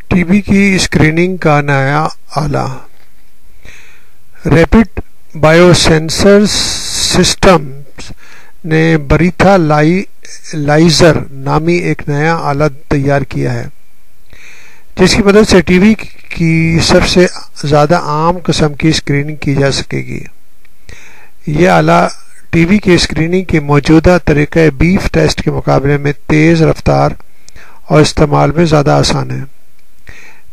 T B کی screening کا نیا آلہ ریپڈ بایوسینسر سسٹمز نے بریتھا لائزر نامی ایک نیا آلہ تیار کیا ہے جس کی مدد سے ٹی بی کی سب سے زیادہ عام قسم کی اسکریننگ کی جا سکے گی۔ یہ آلہ ٹی بی کی اسکریننگ کے موجودہ طریقہ بیف ٹیسٹ کے مقابلے میں تیز رفتار اور استعمال میں زیادہ آسان ہے۔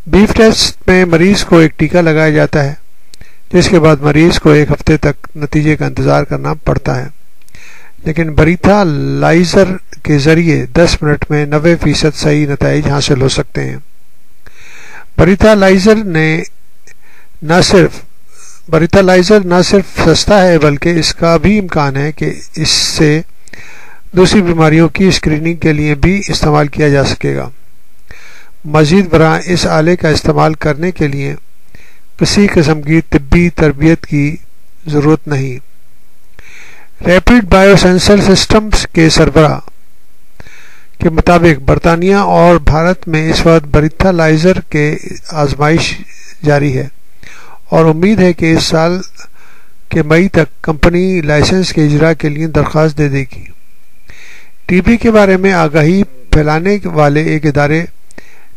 بیف ٹیسٹ میں مریض کو ایک ٹیکہ لگایا جاتا ہے جس کے بعد مریض کو ایک ہفتے تک نتیجے کا انتظار کرنا پڑتا ہے، لیکن بریتھا لائزر کے ذریعے 10 منٹ میں 90% صحیح نتائج حاصل ہو سکتے ہیں۔ بریتھا لائزر نہ صرف سستا ہے بلکہ اس کا بھی امکان ہے کہ اس سے دوسری بیماریوں کی اسکریننگ کے لیے بھی استعمال کیا جا سکے گا۔ مزید برآں اس آلے کا استعمال کرنے کے لیے کسی قسم کی طبی تربیت کی ضرورت نہیں۔ ریپڈ بایوسینسر سسٹمز کے سربراہ کے مطابق برطانیہ اور بھارت میں اس وقت بریتھا لائزر کے آزمائش جاری ہے اور امید ہے کہ اس سال کے مئی تک کمپنی لائسنس کے اجرا کے لیے درخواست دے دے گی۔ ٹی بی کے بارے میں آگاہی پھیلانے والے ایک ادارے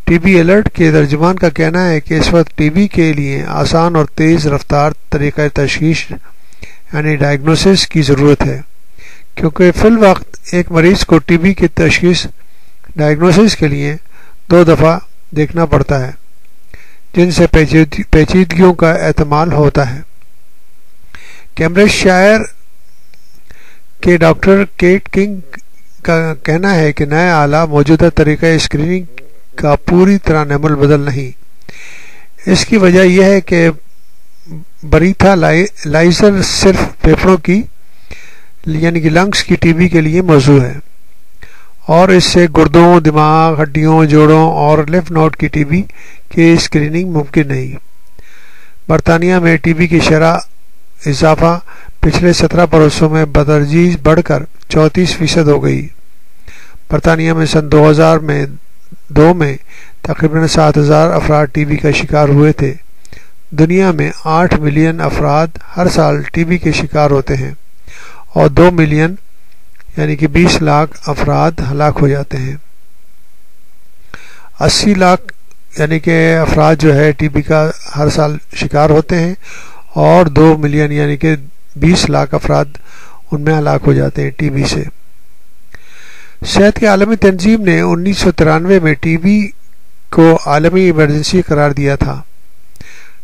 ٹی بی الرٹ کے ترجمان کا کہنا ہے کہ اس وقت ٹی بی کے لیے آسان اور تیز رفتار طریقہ تشخیص یعنی ڈائگنوسس کی ضرورت ہے، کیونکہ فی الوقت ایک مریض کو ٹی بی کی تشخیص ڈائگنوسس کے لیے 2 دفعہ دیکھنا پڑتا ہے جن سے پیچیدگیوں کا احتمال ہوتا ہے۔ کیمبرج شائر کے ڈاکٹر کیٹ کنگ کا کہنا ہے کہ نیا آلہ موجودہ طریقہ اسکریننگ کا پوری طرح نعمل بدل نہیں۔ اس کی وجہ یہ ہے کہ بریتھا لائزر صرف پھیپھڑوں کی یعنی کہ لنگس کی ٹی بی کے لیے موزوں ہے اور اس سے گردوں، دماغ، ہڈیوں، جوڑوں اور لیمف نوڈ کی ٹی بی کی اسکریننگ ممکن نہیں۔ برطانیہ میں ٹی بی کی شرح اضافہ پچھلے 17 برسوں میں بتدریج بڑھ کر 34% ہو گئی۔ برطانیہ میں سن 2002 میں تقریباً 7,000 افراد ٹی بی کا شکار ہوئے تھے۔ دنیا میں 8 ملین افراد ہر سال ٹی بی کے شکار ہوتے ہیں اور 2 ملین یعنی کہ 20 لاکھ افراد ہلاک ہو جاتے ہیں۔ 80 لاکھ یعنی کہ افراد جو ہے ٹی بی کا ہر سال شکار ہوتے ہیں اور 2 ملین یعنی کہ 20 لاکھ افراد ان میں ہلاک ہو جاتے ہیں ٹی بی سے۔ صحت کی عالمی تنظیم نے 1993 میں ٹی بی کو عالمی ایمرجنسی قرار دیا تھا۔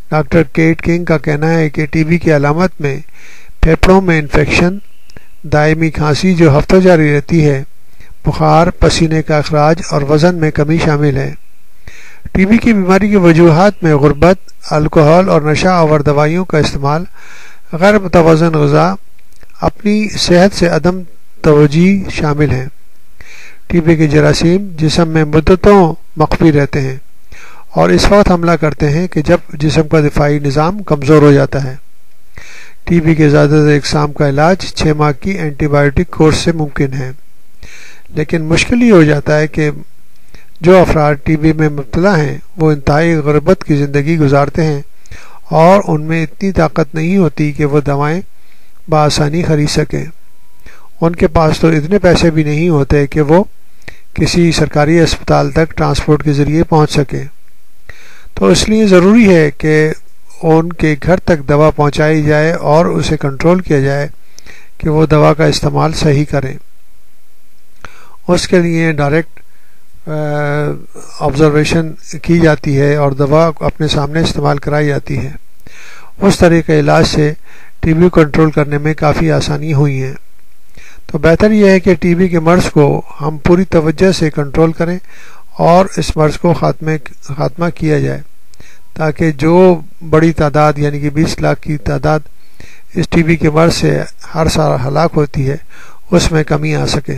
ڈاکٹر کیٹ کنگ کا کہنا ہے کہ ٹی بی کی علامت میں پھیپھڑوں میں انفیکشن، دائمی کھانسی جو ہفتوں جاری رہتی ہے، بخار، پسینے کا اخراج اور وزن میں کمی شامل ہے۔ ٹی بی کی بیماری کی وجوہات میں غربت، الکحل اور نشہ آور دوائیوں کا استعمال، غیر متوازن غذا، اپنی صحت سے عدم توجہی شامل ہیں۔ ٹی بی کے جراثیم جسم میں مدتوں مخفی رہتے ہیں اور اس وقت حملہ کرتے ہیں کہ جب جسم کا دفاعی نظام کمزور ہو جاتا ہے۔ ٹی بی کے زیادہ تر اقسام کا علاج 6 ماہ کی اینٹی بایوٹک کورس سے ممکن ہے، لیکن مشکل یہ ہو جاتا ہے کہ جو افراد ٹی بی میں مبتلا ہیں وہ انتہائی غربت کی زندگی گزارتے ہیں اور ان میں اتنی طاقت نہیں ہوتی کہ وہ دوائیں بآسانی خرید سکیں۔ ان کے پاس تو اتنے پیسے بھی نہیں ہوتے کہ وہ کسی سرکاری اسپتال تک ٹرانسپورٹ کے ذریعے پہنچ سکیں، تو اس لیے ضروری ہے کہ ان کے گھر تک دوا پہنچائی جائے اور اسے کنٹرول کیا جائے کہ وہ دوا کا استعمال صحیح کریں۔ اس کے لیے ڈائریکٹ آبزرویشن کی جاتی ہے اور دوا اپنے سامنے استعمال کرائی جاتی ہے۔ اس طریقے علاج سے ٹی بی کنٹرول کرنے میں کافی آسانی ہوئی ہے۔ تو بہتر یہ ہے کہ ٹی بی کے مرض کو ہم پوری توجہ سے کنٹرول کریں اور اس مرض کو خاتمہ کیا جائے تاکہ جو بڑی تعداد یعنی کہ 20 لاکھ کی تعداد اس ٹی بی کے مرض سے ہر سال ہلاک ہوتی ہے اس میں کمی آ سکے۔